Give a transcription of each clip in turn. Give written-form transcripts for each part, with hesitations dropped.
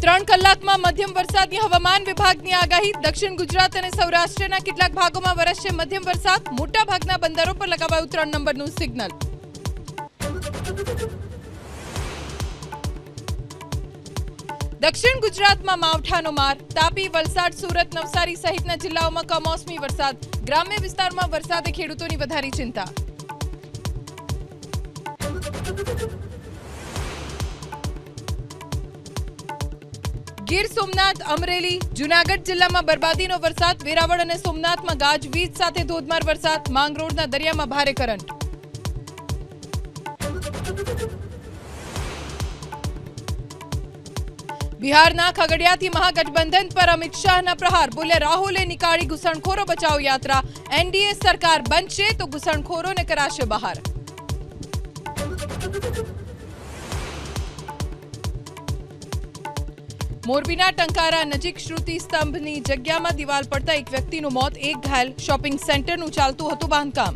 3 કલાકમાં મધ્યમ વરસાદની હવામાન વિભાગની આગાહી। દક્ષિણ ગુજરાત અને સૌરાષ્ટ્રના કેટલાક ભાગોમાં વરસશે મધ્યમ વરસાદ। મોટા ભાગના બંદરો પર લગાવાયું 3 નંબરનું સિગ્નલ। દક્ષિણ ગુજરાતમાં માવઠાનો માર। તાપી, વલસાડ, સુરત, નવસારી સહિતના જિલ્લાઓમાં કમોસમી વરસાદ। ગ્રામ્ય વિસ્તારમાં વરસાદે ખેડૂતોની વધારી ચિંતા। ગીર સોમનાથ, અમરેલી, જૂનાગઢ જિલ્લામાં બરબાદીનો વરસાદ। વેરાવળ અને સોમનાથમાં ગાજવીજ સાથે ધોધમાર વરસાદ। માંગરોળના દરિયામાં ભારે કરંટ। બિહારના ખગડિયાથી મહાગઠબંધન પર અમિત શાહના પ્રહાર। બોલ્યા, રાહુલે નીકાળી ઘૂસણખોરો બચાવ યાત્રા। એનડીએ સરકાર બનશે તો ઘૂસણખોરોને કરાશે બહાર। મોરબીના ટંકારા નજીક શ્રુતિ સ્તંભની જગ્યામાં દિવાલ પડતા એક વ્યક્તિનું મોત, એક ઘાયલ। શોપિંગ સેન્ટરનું ચાલતું હતું બાંધકામ।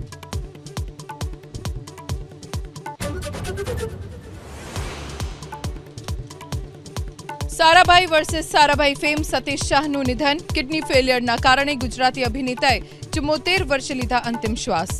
સારાભાઈ વર્સેસ સારાભાઈ ફેમ સતીશ શાહનું નિધન। કિડની ફેલિયરના કારણે ગુજરાતી અભિનેતાએ 74 વર્ષે લીધા અંતિમ શ્વાસ।